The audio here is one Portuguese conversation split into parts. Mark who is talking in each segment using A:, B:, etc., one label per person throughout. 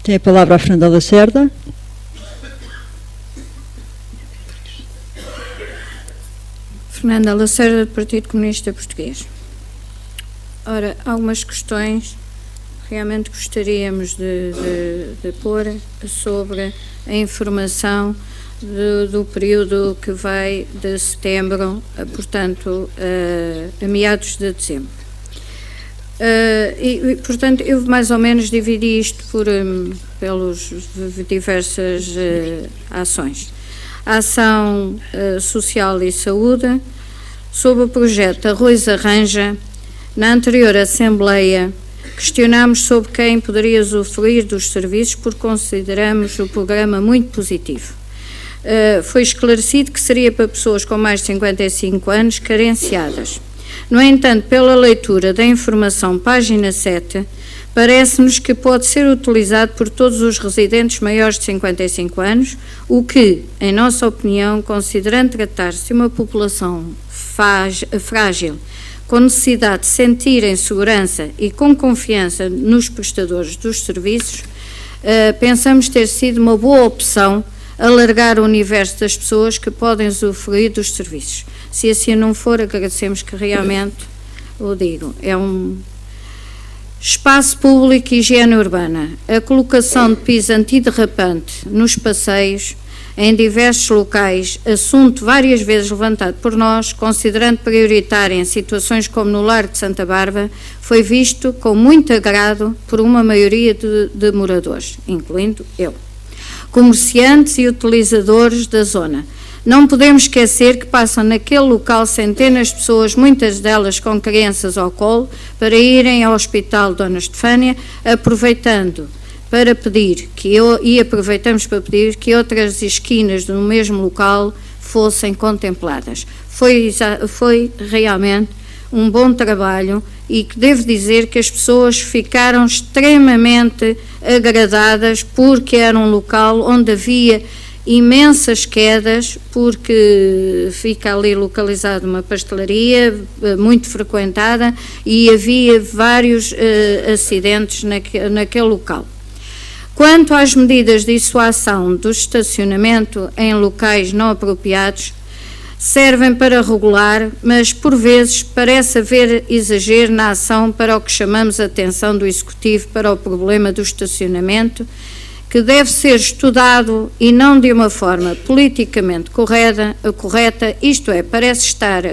A: Tem a palavra a Fernanda Lacerda.
B: Fernanda Lacerda, do Partido Comunista Português. Ora, há algumas questões que realmente gostaríamos de pôr sobre a informação do período que vai de setembro, portanto, a meados de dezembro. Portanto, eu mais ou menos dividi isto pelas diversas ações. A ação social e saúde, sob o projeto Arroz Arranja, na anterior Assembleia, questionámos sobre quem poderia usufruir dos serviços porque consideramos o programa muito positivo. Foi esclarecido que seria para pessoas com mais de 55 anos carenciadas. No entanto, pela leitura da informação, página 7, parece-nos que pode ser utilizado por todos os residentes maiores de 55 anos, o que, em nossa opinião, considerando tratar-se de uma população frágil, com necessidade de sentirem segurança e com confiança nos prestadores dos serviços, pensamos ter sido uma boa opção alargar o universo das pessoas que podem usufruir dos serviços. Se assim não for, agradecemos que realmente o digam. É um espaço público e higiene urbana. A colocação de piso antiderrapante nos passeios, em diversos locais, assunto várias vezes levantado por nós, considerando prioritário em situações como no Largo de Santa Bárbara, foi visto com muito agrado por uma maioria de moradores, incluindo eu, comerciantes e utilizadores da zona. Não podemos esquecer que passam naquele local centenas de pessoas, muitas delas com crianças ao colo, para irem ao Hospital Dona Estefânia, aproveitamos para pedir que outras esquinas do mesmo local fossem contempladas. Foi realmente um bom trabalho e que devo dizer que as pessoas ficaram extremamente agradadas porque era um local onde havia imensas quedas, porque fica ali localizada uma pastelaria muito frequentada e havia vários acidentes naquele local. Quanto às medidas de dissuasão do estacionamento em locais não apropriados, servem para regular, mas por vezes parece haver exagero na ação para o que chamamos a atenção do Executivo para o problema do estacionamento, que deve ser estudado e não de uma forma politicamente correta, isto é, parece estar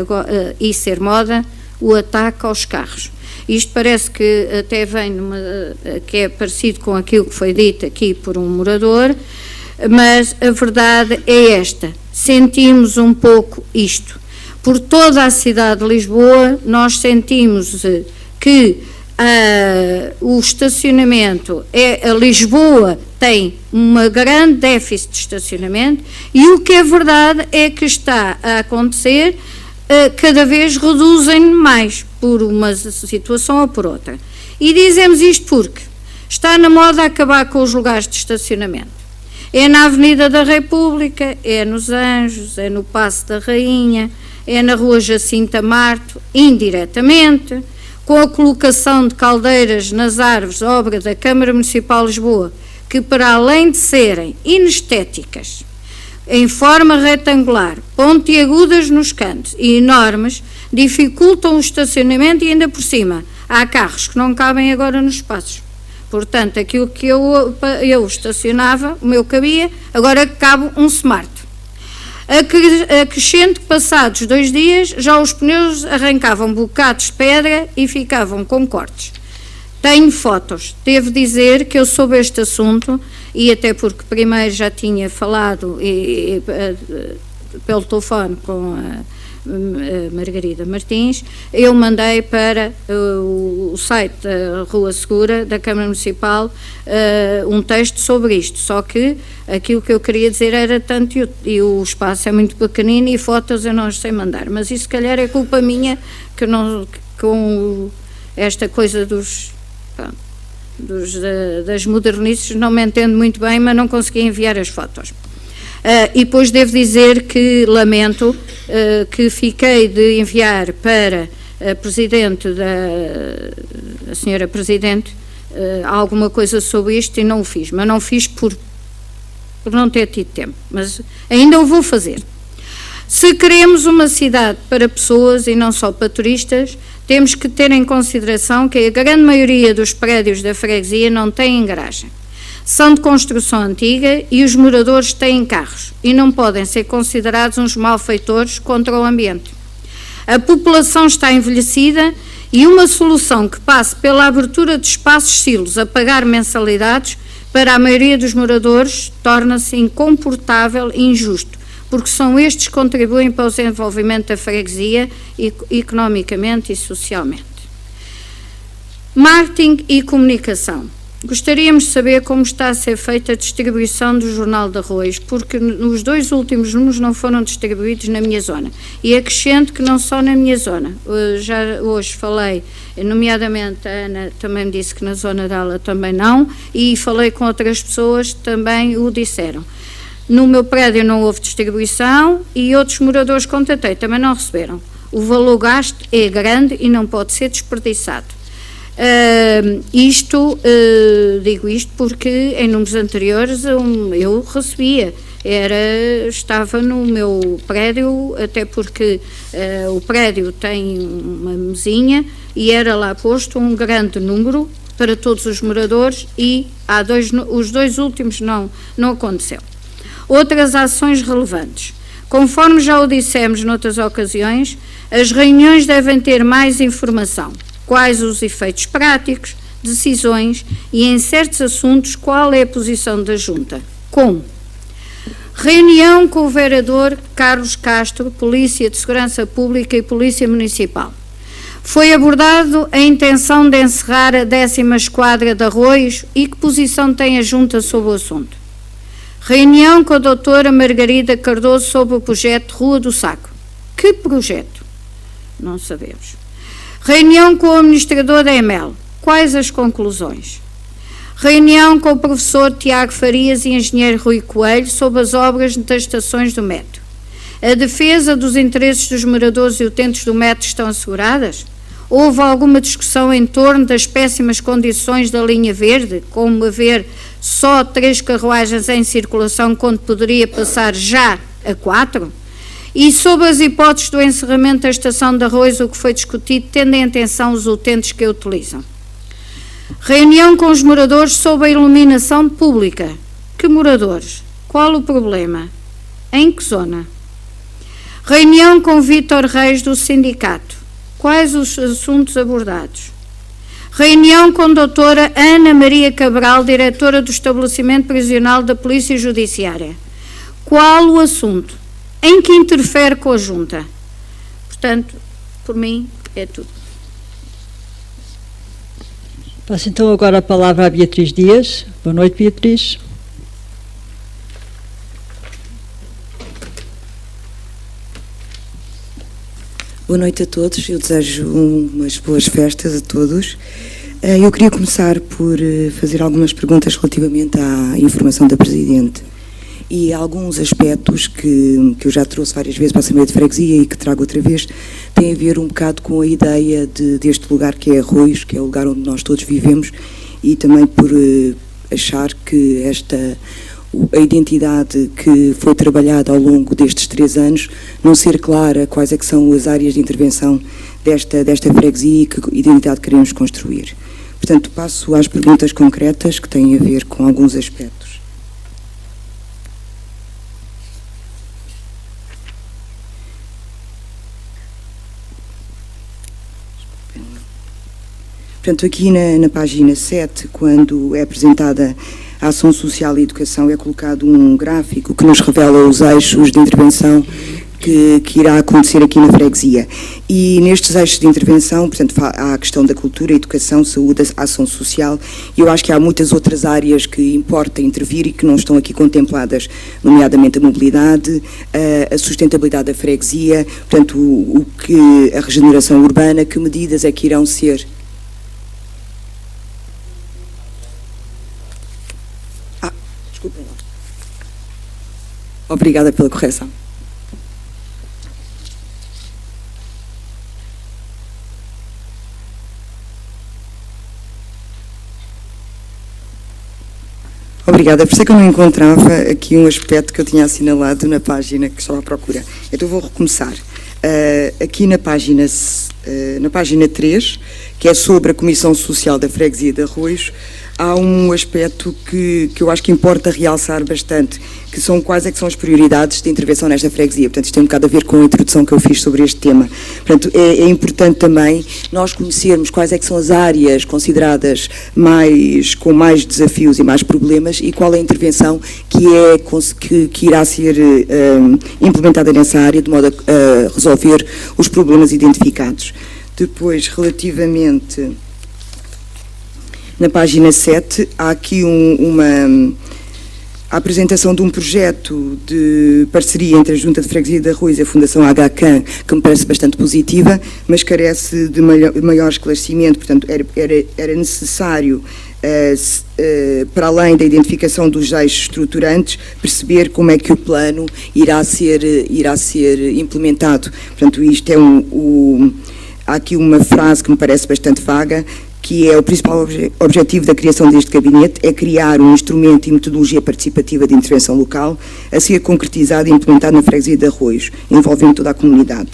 B: e ser moda o ataque aos carros. Isto parece que até vem que é parecido com aquilo que foi dito aqui por um morador, mas a verdade é esta, sentimos um pouco isto. Por toda a cidade de Lisboa, nós sentimos que o estacionamento, a Lisboa tem uma grande déficit de estacionamento e o que é verdade é que está a acontecer, cada vez reduzem mais por uma situação ou por outra. E dizemos isto porque está na moda acabar com os lugares de estacionamento. É na Avenida da República, é nos Anjos, é no Paço da Rainha, é na Rua Jacinta Marto, indiretamente, com a colocação de caldeiras nas árvores, obra da Câmara Municipal de Lisboa, que para além de serem inestéticas, em forma retangular, pontiagudas nos cantos e enormes, dificultam o estacionamento e ainda por cima há carros que não cabem agora nos espaços. Portanto, aquilo que eu estacionava, o meu cabia, agora cabe um Smart. Acrescento que passados 2 dias já os pneus arrancavam bocados de pedra e ficavam com cortes. Tenho fotos, devo dizer que eu soube este assunto e até porque primeiro já tinha falado pelo telefone com a Margarida Martins, eu mandei para o site da Rua Segura da Câmara Municipal um texto sobre isto, só que aquilo que eu queria dizer era tanto e o espaço é muito pequenino e fotos eu não sei mandar, mas isso se calhar é culpa minha que não, com esta coisa das modernices não me entendo muito bem, mas não consegui enviar as fotos. E depois devo dizer que lamento que fiquei de enviar para a Presidente, a Senhora Presidente, alguma coisa sobre isto e não o fiz, mas não fiz por não ter tido tempo, mas ainda o vou fazer. Se queremos uma cidade para pessoas e não só para turistas, temos que ter em consideração que a grande maioria dos prédios da freguesia não têm garagem. São de construção antiga e os moradores têm carros e não podem ser considerados uns malfeitores contra o ambiente. A população está envelhecida e uma solução que passe pela abertura de espaços silos a pagar mensalidades para a maioria dos moradores torna-se incomportável e injusto, porque são estes que contribuem para o desenvolvimento da freguesia economicamente e socialmente. Marketing e comunicação. Gostaríamos de saber como está a ser feita a distribuição do Jornal de Arroios, porque os 2 últimos números não foram distribuídos na minha zona. E acrescento que não só na minha zona. Já hoje falei, nomeadamente a Ana também me disse que na zona dela também não, e falei com outras pessoas que também o disseram. No meu prédio não houve distribuição e outros moradores que contatei também não receberam. O valor gasto é grande e não pode ser desperdiçado. Digo isto porque em números anteriores eu recebia, estava no meu prédio, até porque o prédio tem uma mesinha e era lá posto um grande número para todos os moradores e os 2 últimos não aconteceu. Outras ações relevantes. Conforme já o dissemos noutras ocasiões, as reuniões devem ter mais informação. Quais os efeitos práticos, decisões e, em certos assuntos, qual é a posição da Junta. Como? Reunião com o vereador Carlos Castro, Polícia de Segurança Pública e Polícia Municipal. Foi abordado a intenção de encerrar a 10ª Esquadra de Arroios e que posição tem a Junta sobre o assunto. Reunião com a doutora Margarida Cardoso sobre o projeto Rua do Saco. Que projeto? Não sabemos. Reunião com o administrador da EML. Quais as conclusões? Reunião com o professor Tiago Farias e engenheiro Rui Coelho sobre as obras das estações do metro. A defesa dos interesses dos moradores e utentes do metro estão asseguradas? Houve alguma discussão em torno das péssimas condições da linha verde, como haver só 3 carruagens em circulação quando poderia passar já a 4? E sobre as hipóteses do encerramento da estação de Arroios, o que foi discutido, tendo em atenção os utentes que a utilizam. Reunião com os moradores sobre a iluminação pública. Que moradores? Qual o problema? Em que zona? Reunião com Vítor Reis do sindicato. Quais os assuntos abordados? Reunião com a doutora Ana Maria Cabral, diretora do estabelecimento prisional da Polícia Judiciária. Qual o assunto? Em que interfere com a Junta? Portanto, por mim, é tudo.
A: Passo então agora a palavra à Beatriz Dias. Boa noite, Beatriz.
C: Boa noite a todos, eu desejo umas boas festas a todos. Eu queria começar por fazer algumas perguntas relativamente à informação da Presidente e alguns aspectos que eu já trouxe várias vezes para a Assembleia de Freguesia e que trago outra vez, têm a ver um bocado com a ideia deste lugar que é Arroios, que é o lugar onde nós todos vivemos, e também por achar que a identidade que foi trabalhada ao longo destes 3 anos, não ser clara quais é que são as áreas de intervenção desta freguesia e que identidade queremos construir. Portanto, passo às perguntas concretas que têm a ver com alguns aspectos. Portanto, aqui na página 7, quando é apresentada a ação social e educação, é colocado um gráfico que nos revela os eixos de intervenção que irá acontecer aqui na freguesia. E nestes eixos de intervenção, portanto, há a questão da cultura, educação, saúde, ação social, e eu acho que há muitas outras áreas que importa intervir e que não estão aqui contempladas, nomeadamente a mobilidade, a sustentabilidade da freguesia, portanto, a regeneração urbana, que medidas é que irão ser... Desculpem lá. Obrigada pela correção. Obrigada. Por isso é que eu não encontrava aqui um aspecto que eu tinha assinalado na página que estava à procura. Então vou recomeçar. Aqui na página 3, que é sobre a Comissão Social da Freguesia de Arroios, há um aspecto que eu acho que importa realçar bastante, que são quais é que são as prioridades de intervenção nesta freguesia. Portanto, isto tem um bocado a ver com a introdução que eu fiz sobre este tema. Portanto, é importante também nós conhecermos quais é que são as áreas consideradas com mais desafios e mais problemas e qual é a intervenção que irá ser implementada nessa área de modo a resolver os problemas identificados. Depois, relativamente... Na página 7, há aqui a apresentação de um projeto de parceria entre a Junta de Freguesia de Arroios e a Fundação HCAN, que me parece bastante positiva, mas carece de maior esclarecimento. Portanto, era necessário, para além da identificação dos eixos estruturantes, perceber como é que o plano irá ser implementado. Portanto, isto é há aqui uma frase que me parece bastante vaga, que é o principal objetivo da criação deste gabinete, é criar um instrumento e metodologia participativa de intervenção local a ser concretizado e implementado na freguesia de Arroios, envolvendo toda a comunidade.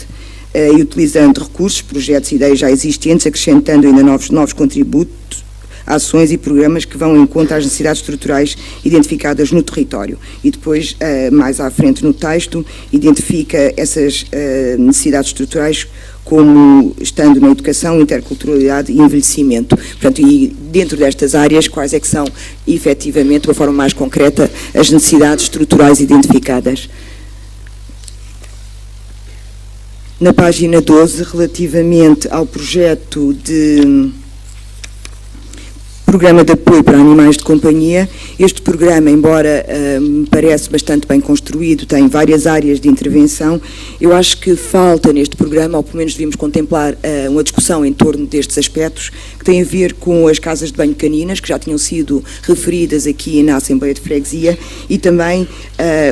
C: E utilizando recursos, projetos e ideias já existentes, acrescentando ainda novos contributos, ações e programas que vão em conta às necessidades estruturais identificadas no território. E depois, mais à frente no texto, identifica essas necessidades estruturais como estando na educação, interculturalidade e envelhecimento. Portanto, e dentro destas áreas, quais é que são, efetivamente, de uma forma mais concreta, as necessidades estruturais identificadas. Na página 12, relativamente ao projeto de Programa de Apoio para Animais de Companhia, este programa, embora me parece bastante bem construído, tem várias áreas de intervenção, eu acho que falta neste programa, ou pelo menos devíamos contemplar uma discussão em torno destes aspectos, que tem a ver com as casas de banho caninas, que já tinham sido referidas aqui na Assembleia de Freguesia, e também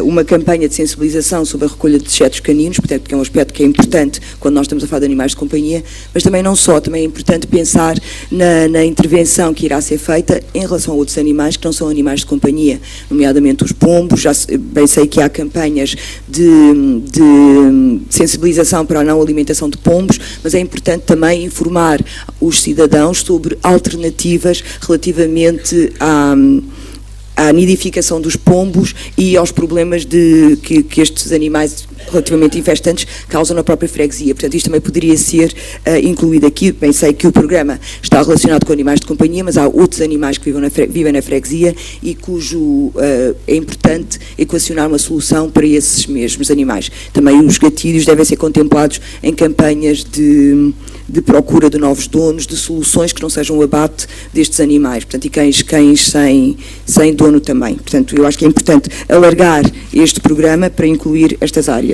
C: uma campanha de sensibilização sobre a recolha de dejetos caninos, portanto, que é um aspecto que é importante quando nós estamos a falar de animais de companhia, mas também não só, também é importante pensar na intervenção que irá ser feita em relação a outros animais que não são animais de companhia, nomeadamente os pombos. Já bem sei que há campanhas de sensibilização para a não alimentação de pombos, mas é importante também informar os cidadãos sobre alternativas relativamente à nidificação dos pombos e aos problemas que estes animais relativamente infestantes causam na própria freguesia. Portanto, isto também poderia ser incluído aqui. Bem, sei que o programa está relacionado com animais de companhia, mas há outros animais que vivem na freguesia e cujo é importante equacionar uma solução para esses mesmos animais. Também os gatilhos devem ser contemplados em campanhas de procura de novos donos, de soluções que não sejam o abate destes animais, portanto, e cães sem dono também. Portanto, eu acho que é importante alargar este programa para incluir estas áreas.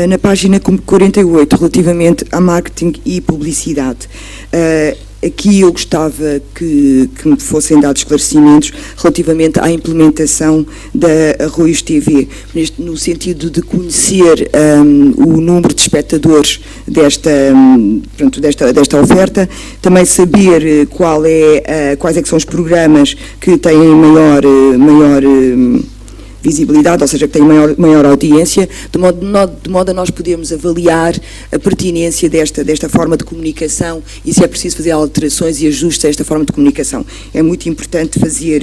C: Na página 48, relativamente a marketing e publicidade, aqui eu gostava que me fossem dados esclarecimentos relativamente à implementação da Arroios TV, no sentido de conhecer o número de espectadores desta oferta, também saber quais é que são os programas que têm maior visibilidade, ou seja, que tem maior audiência, de modo a nós podermos avaliar a pertinência desta forma de comunicação e se é preciso fazer alterações e ajustes a esta forma de comunicação. É muito importante fazer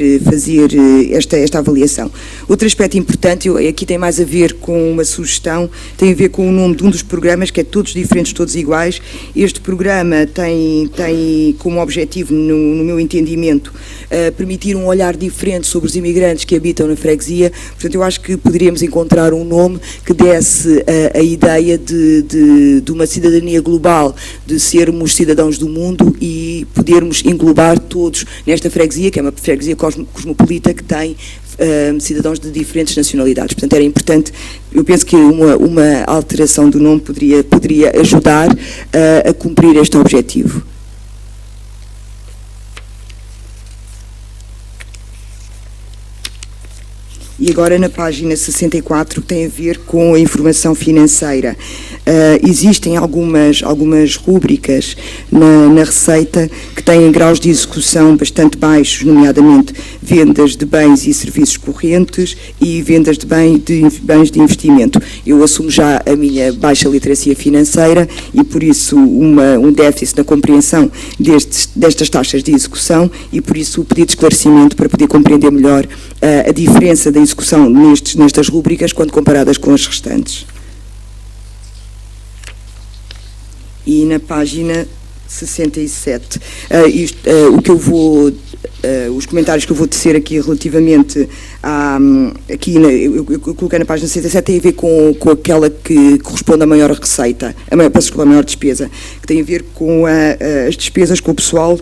C: esta avaliação. Outro aspecto importante, aqui tem mais a ver com uma sugestão, tem a ver com o nome de um dos programas, que é Todos Diferentes, Todos Iguais. Este programa tem como objetivo, no meu entendimento, permitir um olhar diferente sobre os imigrantes que habitam na freguesia. Portanto, eu acho que poderíamos encontrar um nome que desse a ideia de uma cidadania global, de sermos cidadãos do mundo e podermos englobar todos nesta freguesia, que é uma freguesia cosmopolita que tem cidadãos de diferentes nacionalidades. Portanto, era importante, eu penso que uma alteração do nome poderia ajudar a cumprir este objetivo. E agora na página 64, que tem a ver com a informação financeira. Existem algumas rúbricas na receita que têm graus de execução bastante baixos, nomeadamente vendas de bens e serviços correntes e vendas de bens de investimento. Eu assumo já a minha baixa literacia financeira e, por isso, um déficit na compreensão destas taxas de execução e, por isso, o pedido de esclarecimento para poder compreender melhor a diferença da execução nestas rúbricas quando comparadas com as restantes. E na página 67, os comentários que eu vou tecer aqui relativamente eu coloquei na página 67, tem a ver com aquela que corresponde à maior receita, a maior despesa, que tem a ver com as despesas com o pessoal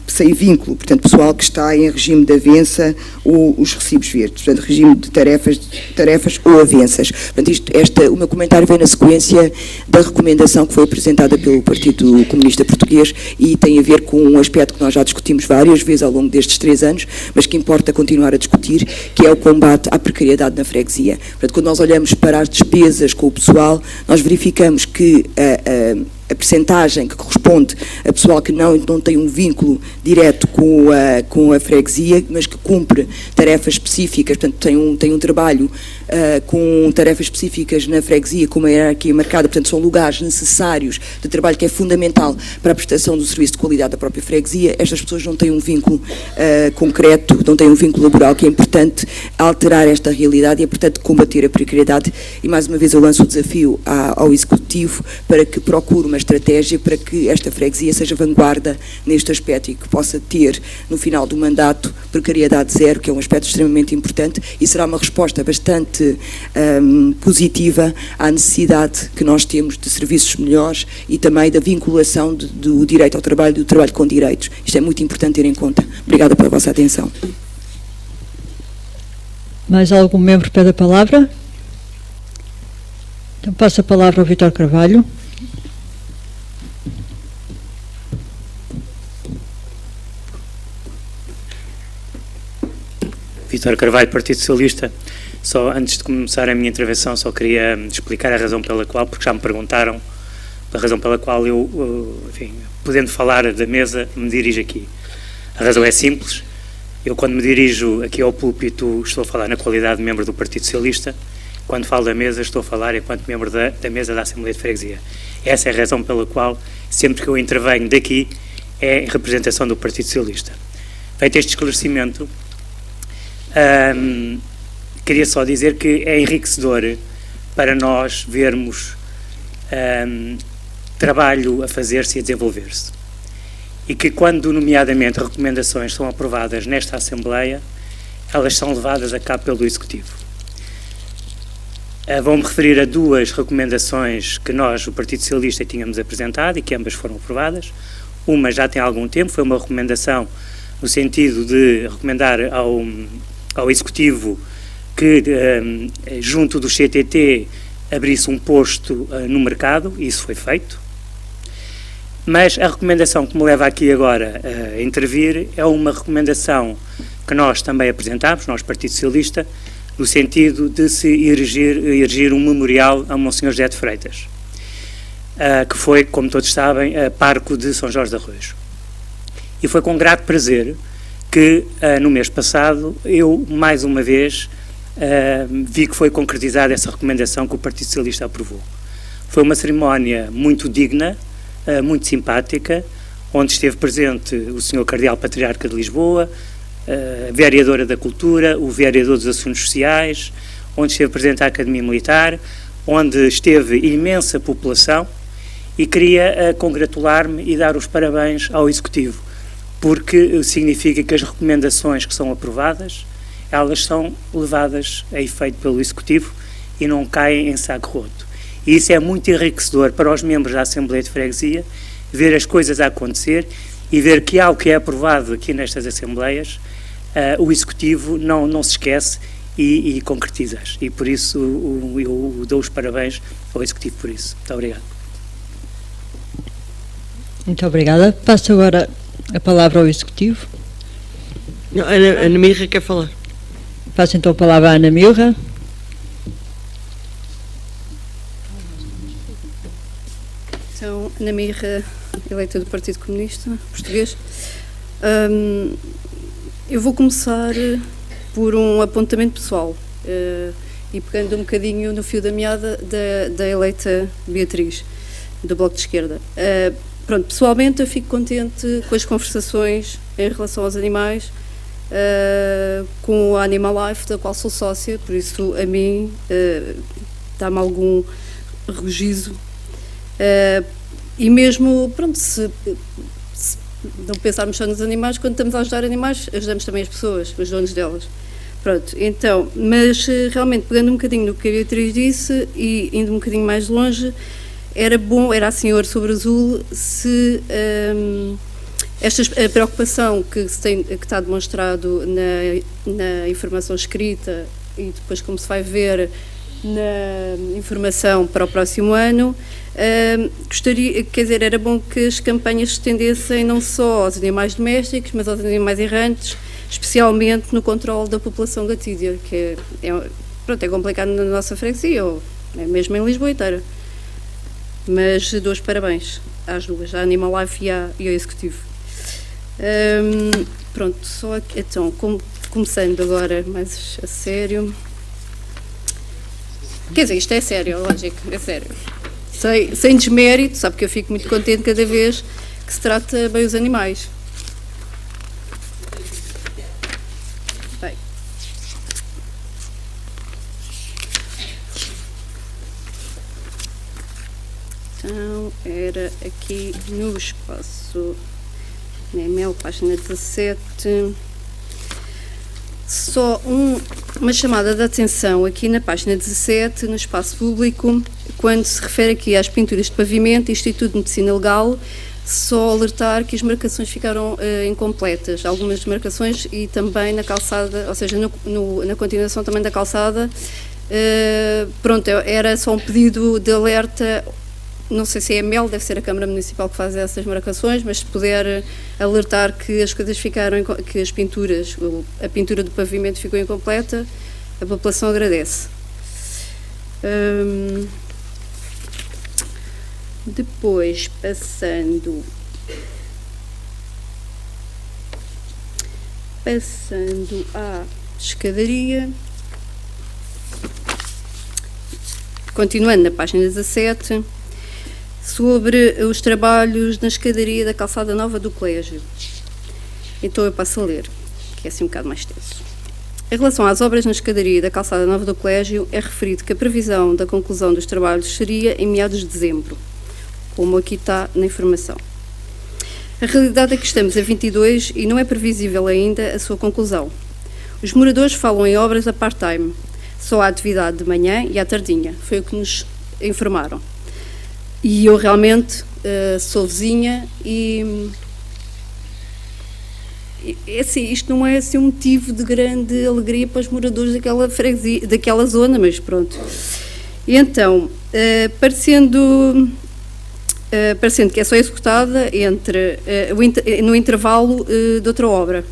C: sem vínculo, portanto, pessoal que está em regime de avença ou os recibos verdes, portanto, regime de tarefas ou avenças. Portanto, o meu comentário vem na sequência da recomendação que foi apresentada pelo Partido Comunista Português e tem a ver com um aspecto que nós já discutimos várias vezes ao longo destes 3 anos, mas que importa continuar a discutir, que é o combate à precariedade na freguesia. Portanto, quando nós olhamos para as despesas com o pessoal, nós verificamos que a percentagem que corresponde a pessoal que não tem um vínculo direto com a freguesia, mas que cumpre tarefas específicas, portanto tem um trabalho com tarefas específicas na freguesia, com uma hierarquia marcada, portanto são lugares necessários de trabalho que é fundamental para a prestação do serviço de qualidade da própria freguesia. Estas pessoas não têm um vínculo concreto, não têm um vínculo laboral, que é importante alterar esta realidade e é importante combater a precariedade e mais uma vez eu lanço o desafio ao Executivo para que procure uma estratégia para que esta freguesia seja vanguarda neste aspecto e que possa ter, no final do mandato, precariedade zero, que é um aspecto extremamente importante e será uma resposta bastante positiva à necessidade que nós temos de serviços melhores e também da vinculação do direito ao trabalho, do trabalho com direitos. Isto é muito importante ter em conta. Obrigada pela vossa atenção.
A: Mais algum membro pede a palavra? Então passo a palavra ao Vítor Carvalho.
D: Vítor Carvalho, Partido Socialista. Só antes de começar a minha intervenção, só queria explicar a razão pela qual, porque já me perguntaram a razão pela qual eu, enfim, podendo falar da mesa, me dirijo aqui. A razão é simples. Eu, quando me dirijo aqui ao púlpito, estou a falar na qualidade de membro do Partido Socialista. Quando falo da mesa, estou a falar enquanto membro da mesa da Assembleia de Freguesia. Essa é a razão pela qual, sempre que eu intervenho daqui, é em representação do Partido Socialista. Feito este esclarecimento, queria só dizer que é enriquecedor para nós vermos trabalho a fazer-se e a desenvolver-se. E que quando, nomeadamente, recomendações são aprovadas nesta Assembleia, elas são levadas a cabo pelo Executivo. Vou-me referir a 2 recomendações que nós, o Partido Socialista, tínhamos apresentado e que ambas foram aprovadas. Uma já tem algum tempo, foi uma recomendação no sentido de recomendar ao Executivo que, junto do CTT, abrisse um posto no mercado, e isso foi feito. Mas a recomendação que me leva aqui agora a intervir é uma recomendação que nós também apresentámos, nós, Partido Socialista, no sentido de se erigir um memorial a Monsenhor José de Freitas, que foi, como todos sabem, parco de São Jorge de Arrojo. E foi com grato prazer que, no mês passado, eu, mais uma vez, vi que foi concretizada essa recomendação que o Partido Socialista aprovou. Foi uma cerimónia muito digna, muito simpática, onde esteve presente o Sr. Cardeal Patriarca de Lisboa, a Vereadora da Cultura, o Vereador dos Assuntos Sociais, onde esteve presente a Academia Militar, onde esteve imensa população, e queria congratular-me e dar os parabéns ao Executivo, porque significa que as recomendações que são aprovadas, elas são levadas a efeito pelo Executivo e não caem em saco roto. E isso é muito enriquecedor para os membros da Assembleia de Freguesia, ver as coisas a acontecer e ver que algo que é aprovado aqui nestas Assembleias, o Executivo não se esquece e concretiza. E por isso eu dou os parabéns ao Executivo por isso. Muito obrigado.
A: Muito obrigada. Passo agora a palavra ao Executivo.
E: Não, Ana Mirra quer falar.
A: Passo então a palavra à Ana Milra.
E: Então, Ana Mirra, eleita do Partido Comunista Português. Eu vou começar por um apontamento pessoal e pegando um bocadinho no fio da meada da eleita Beatriz, do Bloco de Esquerda. Pronto, pessoalmente eu fico contente com as conversações em relação aos animais, com a Animal Life, da qual sou sócia, por isso a mim dá-me algum regozijo. E mesmo, pronto, se não pensarmos só nos animais, quando estamos a ajudar animais, ajudamos também as pessoas, os donos delas. Pronto, então, mas realmente, pegando um bocadinho no que a Beatriz disse e indo um bocadinho mais longe, era bom, era assim ouro sobre azul, se a preocupação que está demonstrado na informação escrita e depois como se vai ver na informação para o próximo ano, era bom que as campanhas se estendessem não só aos animais domésticos, mas aos animais errantes, especialmente no controle da população gatídea, que é complicado na nossa freguesia, ou mesmo em Lisboa inteira. Mas dou os parabéns às duas, à Animal Life e ao Executivo. Pronto, só aqui, então, começando agora mais a sério. Quer dizer, isto é sério, lógico, é sério. Sem desmérito, sabe que eu fico muito contente cada vez que se trata bem os animais. Bem. Então, era aqui no espaço NEMEL, página 17. Só uma chamada de atenção aqui na página 17, no espaço público, quando se refere aqui às pinturas de pavimento, Instituto de Medicina Legal, só alertar que as marcações ficaram incompletas, algumas marcações e também na calçada, ou seja, na continuação também da calçada. Pronto, era só um pedido de alerta. Não sei se é a MEL, deve ser a Câmara Municipal que faz essas marcações, mas se puder alertar que as coisas ficaram, que as pinturas, a pintura do pavimento ficou incompleta, a população agradece. Depois, passando à escadaria, continuando na página 17, sobre os trabalhos na escadaria da calçada nova do colégio. Então eu passo a ler, que é assim um bocado mais extenso. Em relação às obras na escadaria da calçada nova do colégio, é referido que a previsão da conclusão dos trabalhos seria em meados de dezembro, como aqui está na informação. A realidade é que estamos a 22 e não é previsível ainda a sua conclusão. Os moradores falam em obras a part-time, só há atividade de manhã e à tardinha, foi o que nos informaram. E eu realmente sou vizinha e assim, isto não é assim, um motivo de grande alegria para os moradores daquela freguesia, daquela zona, mas pronto. E então, parecendo que é só executada no intervalo de outra obra.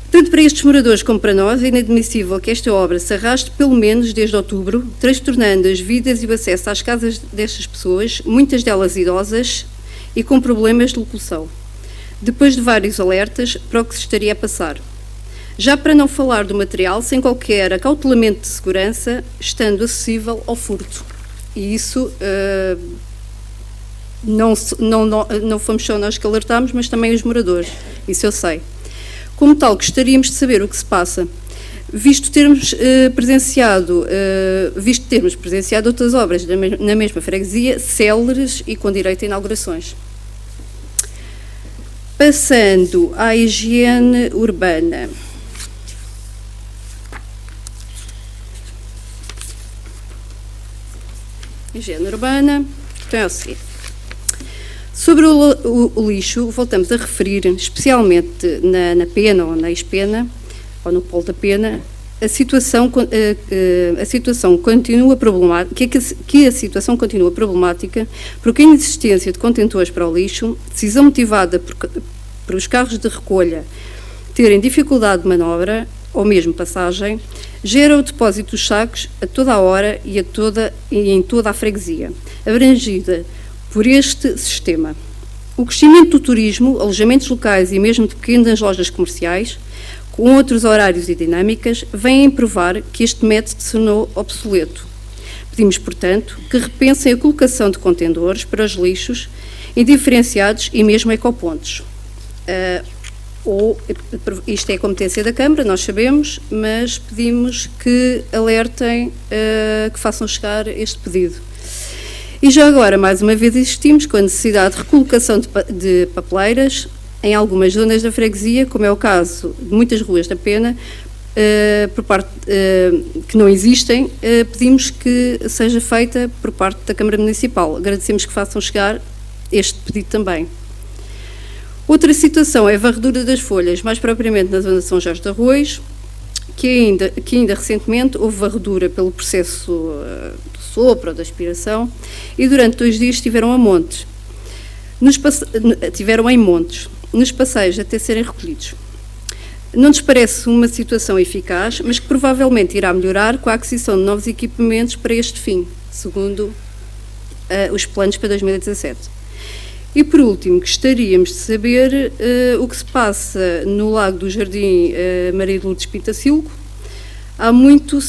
E: Tanto para estes moradores como para nós, é inadmissível que esta obra se arraste pelo menos desde outubro, transtornando as vidas e o acesso às casas destas pessoas, muitas delas idosas e com problemas de locomoção, depois de vários alertas para o que se estaria a passar. Já para não falar do material, sem qualquer acautelamento de segurança, estando acessível ao furto. E isso não fomos só nós que alertámos, mas também os moradores, isso eu sei. Como tal, gostaríamos de saber o que se passa, visto termos presenciado outras obras na mesma freguesia, céleres e com direito a inaugurações. Passando à higiene urbana. Higiene urbana, então é o seguinte. Sobre o lixo, voltamos a referir, especialmente na Pena ou na Ex-Pena, ou no Polo da Pena, a situação continua problemática, que a situação continua problemática porque a inexistência de contentores para o lixo, decisão motivada por os carros de recolha terem dificuldade de manobra ou mesmo passagem, gera o depósito dos sacos a toda a hora e em toda a freguesia, abrangida por este sistema. O crescimento do turismo, alojamentos locais e mesmo de pequenas lojas comerciais, com outros horários e dinâmicas, vêm provar que este método se tornou obsoleto. Pedimos, portanto, que repensem a colocação de contentores para os lixos indiferenciados e mesmo ecopontos. Isto é a competência da Câmara, nós sabemos, mas pedimos que alertem, que façam chegar este pedido. E já agora, mais uma vez, insistimos com a necessidade de recolocação de papeleiras em algumas zonas da freguesia, como é o caso de muitas ruas da Pena, que não existem, pedimos que seja feita por parte da Câmara Municipal. Agradecemos que façam chegar este pedido também. Outra situação é a varredura das folhas, mais propriamente na zona de São Jorge de Arroios, que ainda recentemente houve varredura pelo processo do sopro ou da aspiração, e durante 2 dias estiveram em montes, nos passeios até serem recolhidos. Não nos parece uma situação eficaz, mas que provavelmente irá melhorar com a aquisição de novos equipamentos para este fim, segundo os planos para 2017. E, por último, gostaríamos de saber o que se passa no Lago do Jardim Maria de Lourdes Pintacilgo. Há muito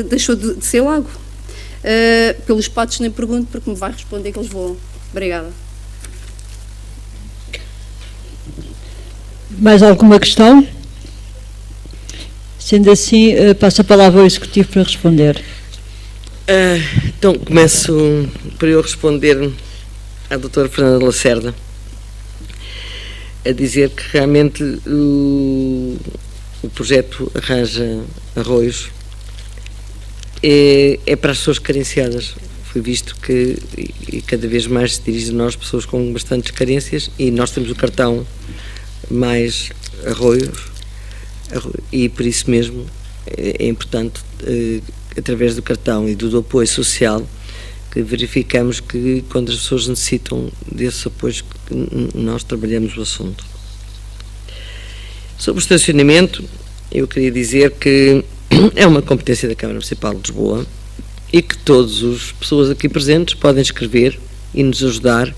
E: deixou de ser lago. Pelos patos nem pergunto, porque me vai responder que eles voam. Obrigada.
A: Mais alguma questão? Sendo assim, passo a palavra ao Executivo para responder.
F: Então, começo por eu responder à doutora Fernanda Lacerda, a dizer que realmente o projeto Arranja Arroios é para as pessoas carenciadas. Foi visto que e cada vez mais se dirige a nós pessoas com bastantes carências, e nós temos o cartão mais Arroios, e por isso mesmo é importante, através do cartão e do apoio social, que verificamos que quando as pessoas necessitam desses apoios, nós trabalhamos o assunto. Sobre o estacionamento, eu queria dizer que é uma competência da Câmara Municipal de Lisboa e que todas as pessoas aqui presentes podem escrever e nos ajudar,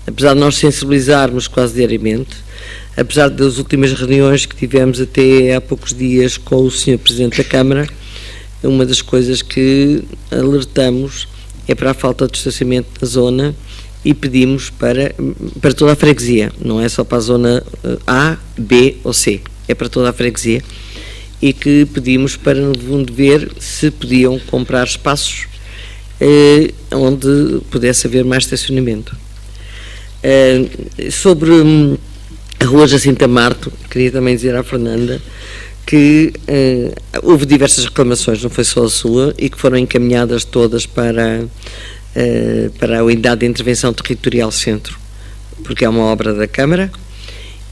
F: apesar de nós sensibilizarmos quase diariamente, apesar das últimas reuniões que tivemos até há poucos dias com o Sr. Presidente da Câmara. Uma das coisas que alertamos é para a falta de estacionamento na zona, e pedimos para toda a freguesia, não é só para a zona A, B ou C, é para toda a freguesia, e que pedimos para, no fundo, ver se podiam comprar espaços onde pudesse haver mais estacionamento. Sobre a Rua Jacinta Marto, queria também dizer à Fernanda que houve diversas reclamações, não foi só a sua, e que foram encaminhadas todas para a Unidade de Intervenção Territorial Centro, porque é uma obra da Câmara,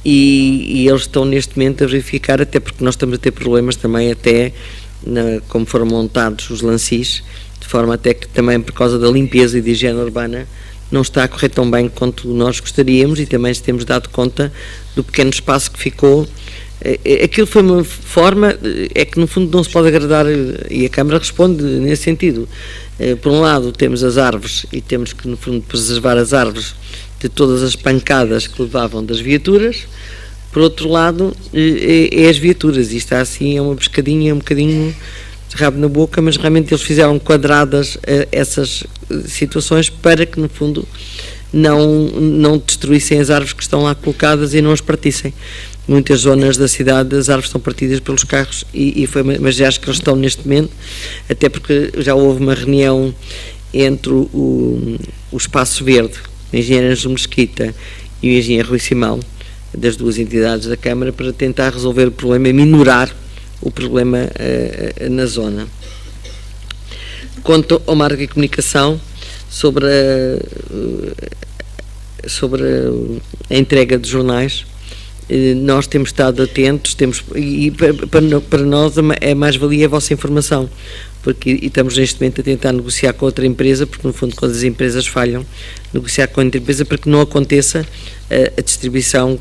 F: e eles estão neste momento a verificar, até porque nós estamos a ter problemas também até como foram montados os lancis, de forma até que também por causa da limpeza e de higiene urbana não está a correr tão bem quanto nós gostaríamos, e também temos dado conta do pequeno espaço que ficou. Aquilo foi uma forma, é que no fundo não se pode agradar, e a Câmara responde nesse sentido. Por um lado temos as árvores, e temos que no fundo preservar as árvores de todas as pancadas que levavam das viaturas. Por outro lado é as viaturas, e está assim, é uma pescadinha, um bocadinho de rabo na boca, mas realmente eles fizeram quadradas essas situações para que no fundo não destruíssem as árvores que estão lá colocadas e não as partissem. Muitas zonas da cidade as árvores estão partidas pelos carros, mas já acho que eles estão neste momento, até porque já houve uma reunião entre o Espaço Verde, o engenheiro Ângelo Mesquita e o engenheiro Rui Simão, das duas entidades da Câmara, para tentar resolver o problema e minorar o problema na zona. Quanto ao marco de comunicação, sobre a entrega de jornais, nós temos estado atentos, e para nós é mais-valia a vossa informação, porque e estamos neste momento a tentar negociar com outra empresa, porque no fundo quando as empresas falham, negociar com outra empresa para que não aconteça a distribuição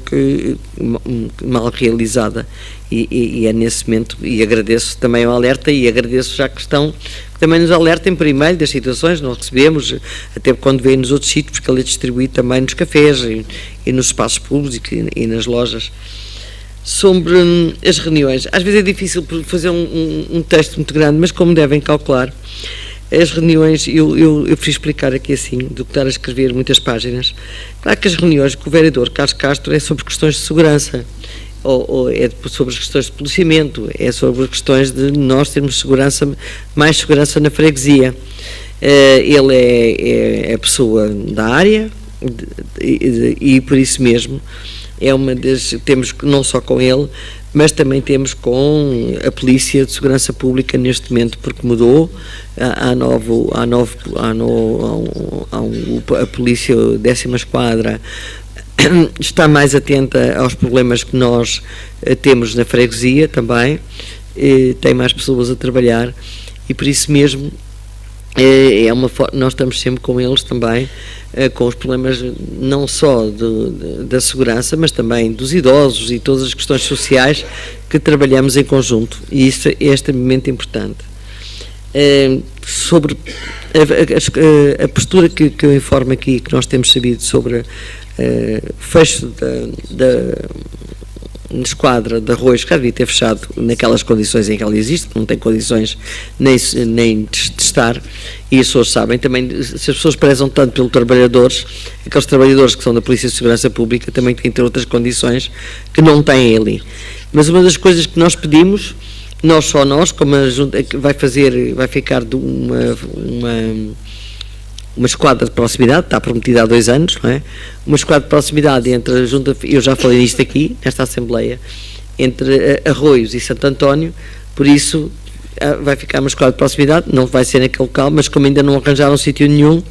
F: mal realizada, e é nesse momento, e agradeço também o alerta, e agradeço já a questão que também nos alertem por e-mail das situações, não recebemos, até quando vêm nos outros sítios, porque ele é distribuído também nos cafés e nos espaços públicos e nas lojas. Sobre as reuniões, às vezes é difícil fazer um texto muito grande, mas como devem calcular, as reuniões, eu preciso explicar aqui assim, do que estar a escrever muitas páginas. Claro que as reuniões com o vereador Carlos Castro é sobre questões de segurança, ou é sobre as questões de policiamento, é sobre as questões de nós termos segurança, mais segurança na freguesia. Ele é a pessoa da área e por isso mesmo é uma das, temos não só com ele, mas também temos com a Polícia de Segurança Pública neste momento, porque mudou, a Polícia 10ª Esquadra está mais atenta aos problemas que nós temos na freguesia também, tem mais pessoas a trabalhar, e por isso mesmo nós estamos sempre com eles também, com os problemas não só da segurança, mas também dos idosos e todas as questões sociais que trabalhamos em conjunto, e isso é extremamente importante. Sobre a postura que eu informo aqui, que nós temos sabido sobre o fecho da esquadra de Arroios, que devia ter fechado naquelas condições em que ela existe, que não tem condições nem de estar, e as pessoas sabem também, se as pessoas prezam tanto pelos trabalhadores, aqueles trabalhadores que são da Polícia de Segurança Pública também têm que ter outras condições que não têm ali. Mas uma das coisas que nós pedimos, nós, como a Junta, vai ficar de uma esquadra de proximidade, está prometida há 2 anos, não é? Uma esquadra de proximidade entre a Junta, eu já falei nisto aqui, nesta Assembleia, entre Arroios e Santo António, por isso vai ficar uma esquadra de proximidade, não vai ser naquele local, mas como ainda não arranjaram sítio nenhum,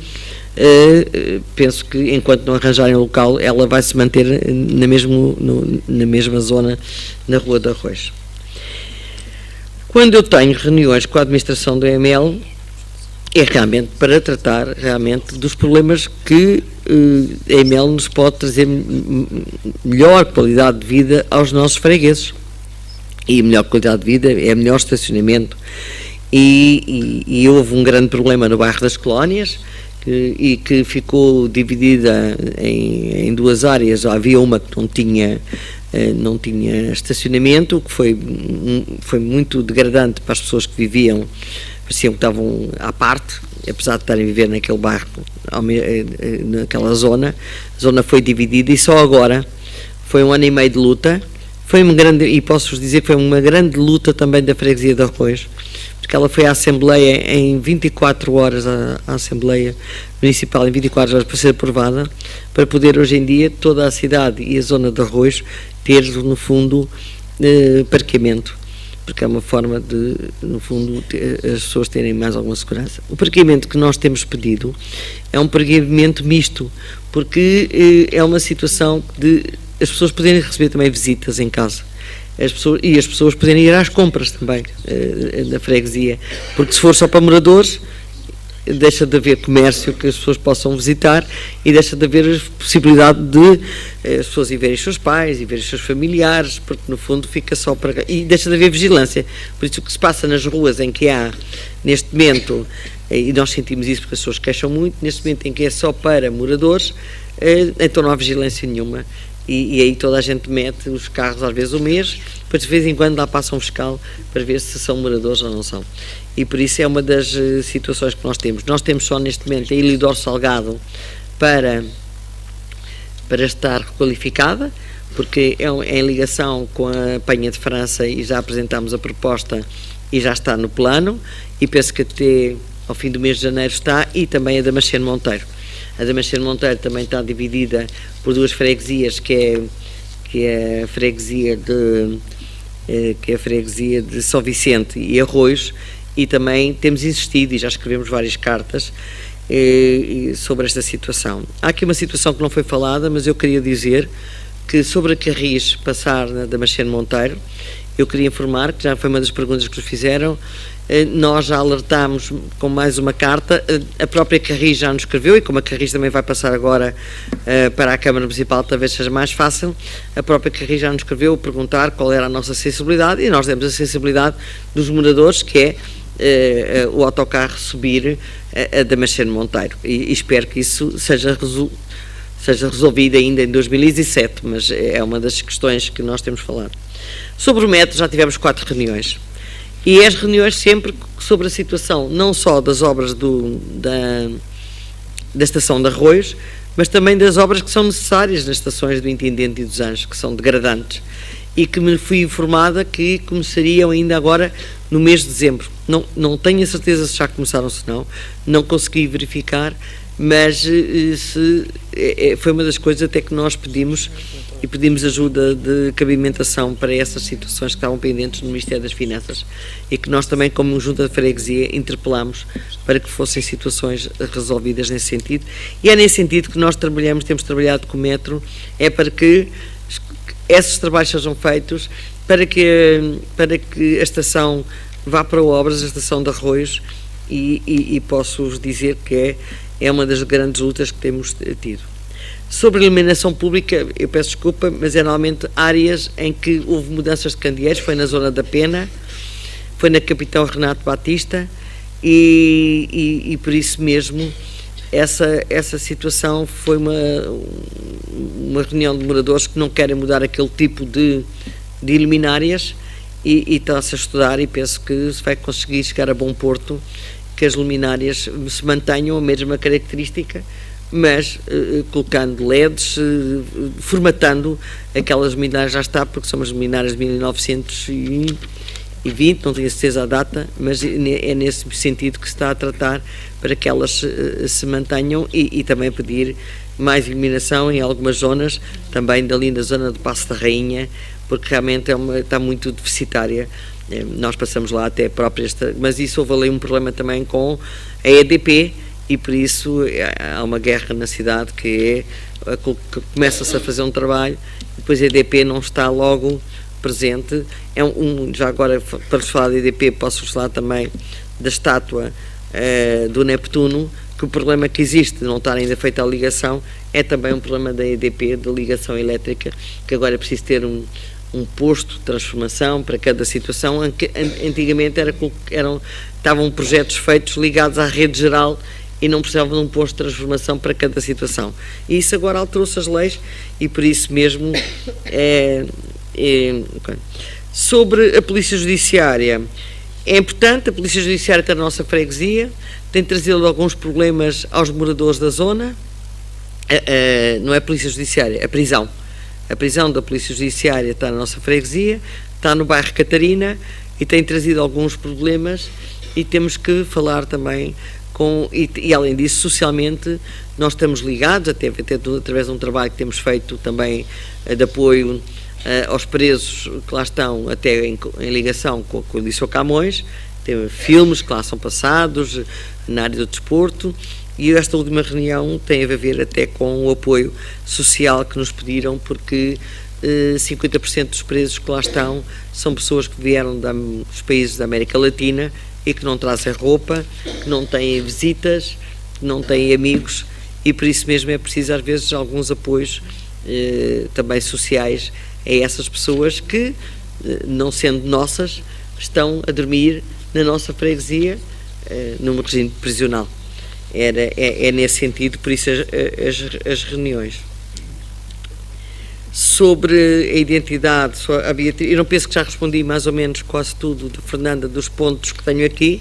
F: penso que enquanto não arranjarem o local, ela vai se manter na mesma zona, na Rua de Arroios. Quando eu tenho reuniões com a administração do EML, é realmente para tratar realmente dos problemas que a EML nos pode trazer melhor qualidade de vida aos nossos fregueses. E melhor qualidade de vida é melhor estacionamento. E houve um grande problema no bairro das Colónias, que ficou dividida em 2 áreas. Havia uma que não tinha estacionamento, que foi muito degradante para as pessoas que viviam, pareciam que estavam à parte, apesar de estarem a viver naquele bairro, naquela zona. A zona foi dividida e só agora, foi 1 ano e meio de luta, e posso-vos dizer que foi uma grande luta também da freguesia de Arroios, porque ela foi à Assembleia em 24 horas, a Assembleia Municipal em 24 horas para ser aprovada, para poder hoje em dia toda a cidade e a zona de Arroios ter, no fundo, parqueamento, porque é uma forma de, no fundo, as pessoas terem mais alguma segurança. O parqueamento que nós temos pedido é um parqueamento misto, porque é uma situação de as pessoas poderem receber também visitas em casa, as pessoas poderem ir às compras também da freguesia, porque se for só para moradores, deixa de haver comércio que as pessoas possam visitar e deixa de haver a possibilidade de as pessoas ir verem os seus pais e verem os seus familiares, porque no fundo fica só para... E deixa de haver vigilância. Por isso o que se passa nas ruas em que há, neste momento, e nós sentimos isso porque as pessoas queixam muito, neste momento em que é só para moradores, então não há vigilância nenhuma. E aí toda a gente mete os carros às vezes um mês, depois de vez em quando lá passa um fiscal para ver se são moradores ou não são. E por isso é uma das situações que nós temos. Nós temos só neste momento a Ilidor Salgado para estar requalificada, porque é em ligação com a Penha de França e já apresentámos a proposta e já está no plano, e penso que até ao fim do mês de janeiro está, e também a Damasceno Monteiro. A Damasceno Monteiro também está dividida por 2 freguesias, que é a freguesia de São Vicente e Arroios, e também temos insistido e já escrevemos várias cartas sobre esta situação. Há aqui uma situação que não foi falada, mas eu queria dizer que sobre a Carris passar na Damasceno Monteiro, eu queria informar, que já foi uma das perguntas que nos fizeram, nós já alertámos com mais uma carta, a própria Carris já nos escreveu, e como a Carris também vai passar agora para a Câmara Municipal, talvez seja mais fácil, a própria Carris já nos escreveu perguntar qual era a nossa sensibilidade, e nós demos a sensibilidade dos moradores, que é o autocarro subir a Damasceno Monteiro, e espero que isso seja resolvido ainda em 2017, mas é uma das questões que nós temos falado. Sobre o metro já tivemos 4 reuniões, e as reuniões sempre sobre a situação, não só das obras da estação de Arroios, mas também das obras que são necessárias nas estações do Intendente e dos Anjos, que são degradantes, e que me fui informada que começariam ainda agora no mês de dezembro. Não tenho a certeza se já começaram, se não consegui verificar, mas foi uma das coisas até que nós pedimos, e pedimos ajuda de cabimentação para essas situações que estavam pendentes no Ministério das Finanças, e que nós também, como Junta de Freguesia, interpelámos para que fossem situações resolvidas nesse sentido, e é nesse sentido que nós temos trabalhado com o metro, é para que esses trabalhos sejam feitos, para que a estação vá para obras, a estação de Arroios, e posso-vos dizer que é uma das grandes lutas que temos tido. Sobre a iluminação pública, eu peço desculpa, mas é normalmente áreas em que houve mudanças de candeeiros, foi na zona da Pena, foi na Capitão Renato Batista, e por isso mesmo essa situação foi uma reunião de moradores que não querem mudar aquele tipo de luminárias, e está-se a estudar, e penso que se vai conseguir chegar a bom porto, que as luminárias se mantenham a mesma característica, mas colocando LEDs, formatando aquelas luminárias, já está, porque são as luminárias de 1920, não tenho a certeza a data, mas é nesse sentido que se está a tratar, para que elas se mantenham, e também pedir mais iluminação em algumas zonas, também dali na zona do Paço da Rainha, porque realmente está muito deficitária. Nós passamos lá até própria, mas isso houve ali um problema também com a EDP, e por isso há uma guerra na cidade, que começa-se a fazer um trabalho, e depois a EDP não está logo presente. Já agora, para vos falar da EDP, posso-vos falar também da estátua do Neptuno, que o problema que existe de não estar ainda feita a ligação é também um problema da EDP, de ligação elétrica, que agora é preciso ter um posto de transformação para cada situação. Antigamente estavam projetos feitos ligados à rede geral, e não precisavam de um posto de transformação para cada situação. E isso agora alterou-se as leis, e por isso mesmo sobre a Polícia Judiciária, é importante. A Polícia Judiciária está na nossa freguesia, tem trazido alguns problemas aos moradores da zona. Não é a Polícia Judiciária, a prisão da Polícia Judiciária está na nossa freguesia, está no bairro Catarina, e tem trazido alguns problemas, e temos que falar também e além disso, socialmente, nós estamos ligados, até através de um trabalho que temos feito também de apoio aos presos que lá estão, até em ligação com o Liceu Camões. Tem filmes que lá são passados na área do desporto, e esta última reunião tem a ver até com o apoio social que nos pediram, porque 50% dos presos que lá estão são pessoas que vieram dos países da América Latina, e que não trazem roupa, que não têm visitas, que não têm amigos, e por isso mesmo é preciso às vezes alguns apoios também sociais a essas pessoas que, não sendo nossas, estão a dormir na nossa freguesia num regime prisional. É nesse sentido, por isso as reuniões. Sobre a identidade, a Beatriz, eu não penso que já respondi mais ou menos quase tudo, de Fernanda, dos pontos que tenho aqui.